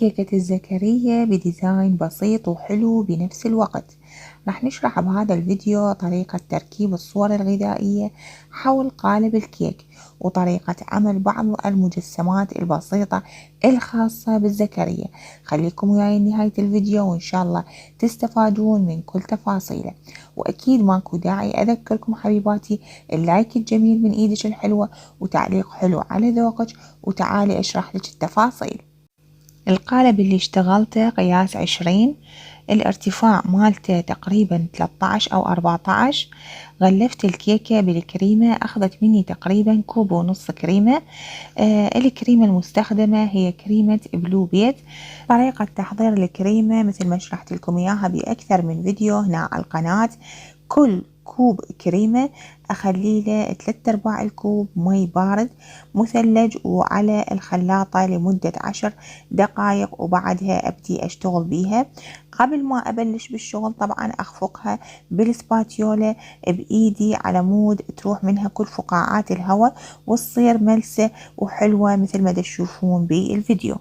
كيكة الزكريا بديزاين بسيط وحلو بنفس الوقت. راح نشرح بهذا الفيديو طريقة تركيب الصور الغذائية حول قالب الكيك، وطريقة عمل بعض المجسمات البسيطة الخاصة بالزكريا. خليكم وياي لنهاية الفيديو وإن شاء الله تستفادون من كل تفاصيله. وأكيد ماكو داعي أذكركم حبيباتي، اللايك الجميل من إيدك الحلوة وتعليق حلو على ذوقك، وتعالي أشرح لك التفاصيل. القالب اللي اشتغلته قياس 20، الارتفاع مالته تقريبا 13 أو 14. غلفت الكيكة بالكريمة، أخذت مني تقريبا كوب ونص كريمة. الكريمة المستخدمة هي كريمة بلو بيت. طريقة تحضير الكريمة مثل ما شرحت لكم إياها بأكثر من فيديو هنا على القناة. كل كوب كريمة أخلي له 3/4 الكوب مي بارد مثلج وعلى الخلاطة لمدة 10 دقائق، وبعدها أبدي أشتغل بيها. قبل ما أبلش بالشغل طبعا أخفقها بالسباتيولا بإيدي على مود تروح منها كل فقاعات الهواء وتصير ملسة وحلوة مثل ما تشوفون بالفيديو.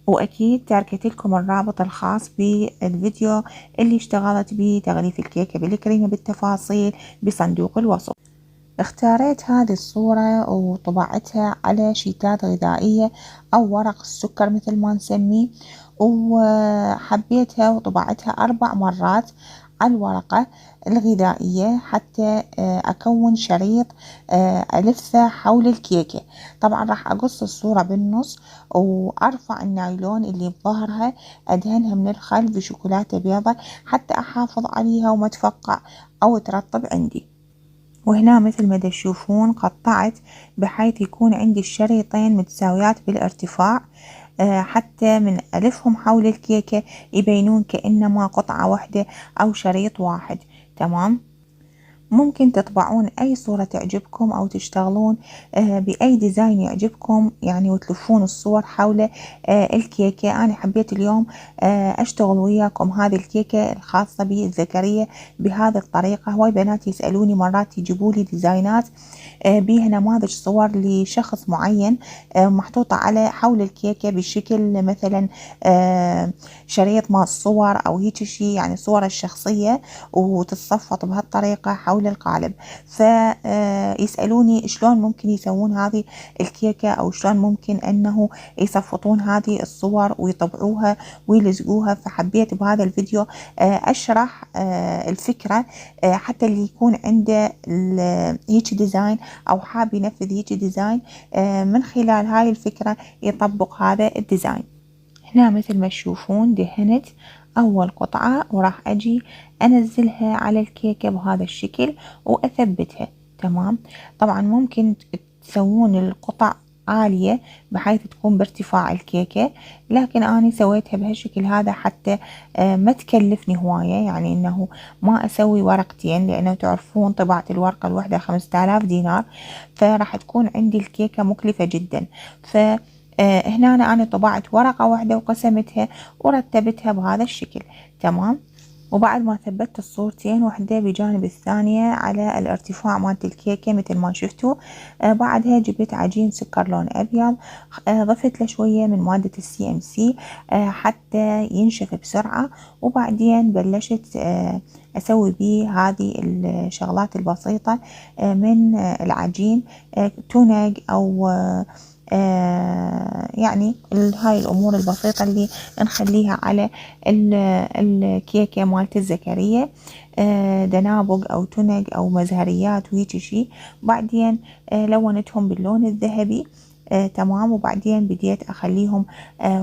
وأكيد تركت لكم الرابط الخاص بالفيديو اللي اشتغلت به تغليف الكيكة بالكريمة بالتفاصيل بصندوق الوصف. اختاريت هذه الصورة وطبعتها على شيتات غذائية أو ورق السكر مثل ما نسميه، وحبيتها وطبعتها 4 مرات على الورقة الغذائية حتى أكون شريط ألفه حول الكيكة. طبعا راح أقص الصورة بالنص وأرفع النايلون اللي بظهرها أدهنها من الخلف بشوكولاتة بيضة حتى أحافظ عليها وما تفقع أو ترطب عندي. وهنا مثل ما تشوفون قطعت بحيث يكون عندي الشريطين متساويات بالارتفاع، حتى من ألفهم حول الكيكة يبينون كأنما قطعة واحدة أو شريط واحد. تمام. ممكن تطبعون أي صورة تعجبكم أو تشتغلون بأي ديزاين يعجبكم يعني، وتلفون الصور حول الكيكة. أنا حبيت اليوم أشتغل وياكم هذه الكيكة الخاصة بالزكريا بهذه الطريقة. هواي بنات يسألوني مرات يجيبوا لي ديزاينات بيها نماذج صور لشخص معين محطوطة على حول الكيكة بشكل مثلا شريط مع الصور أو هيك شيء، يعني صور الشخصية وتتصفط بهالطريقة حول القالب. فيسألوني شلون ممكن يسوون هذه الكيكة أو شلون ممكن أنه يصفطون هذه الصور ويطبعوها ويلزقوها. فحبيت بهذا الفيديو أشرح الفكرة حتى اللي يكون عنده هيك ديزاين أو حاب ينفذ هيك ديزاين من خلال هاي الفكرة يطبق هذا الديزاين. هنا مثل ما تشوفون دهنت أول قطعة وراح أجي أنزلها على الكيكة بهذا الشكل وأثبتها. تمام. طبعا ممكن تسوون القطع عالية بحيث تكون بارتفاع الكيكة، لكن أنا سويتها بهالشكل هذا حتى ما تكلفني هواية، يعني إنه ما أسوي ورقتين، لأنه تعرفون طباعة الورقة الواحدة 5000 دينار، فراح تكون عندي الكيكة مكلفة جدا. هنا أنا طبعت ورقة واحدة وقسمتها ورتبتها بهذا الشكل. تمام. وبعد ما ثبت الصورتين واحدة بجانب الثانية على الارتفاع مالت الكيكة مثل ما شفتوا، بعدها جبت عجين سكر لون أبيض، ضفت له شوية من مادة CMC حتى ينشف بسرعة، وبعدين بلشت أسوي به هذه الشغلات البسيطة من العجين، تونج أو يعني هاي الأمور البسيطة اللي نخليها على الكيكة مالت الزكريا، دنابق أو تونج أو مزهريات وهيك شي. بعدين لونتهم باللون الذهبي. تمام. وبعدين بديت أخليهم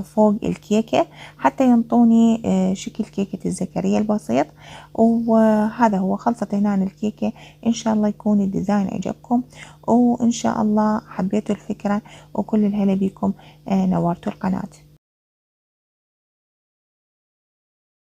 فوق الكيكة حتى ينطوني شكل كيكة الزكريا البسيط. وهذا هو، خلصت هنا الكيكة. إن شاء الله يكون الديزاين عجبكم، وإن شاء الله حبيتوا الفكرة، وكل الهلا بكم، نورتوا القناة.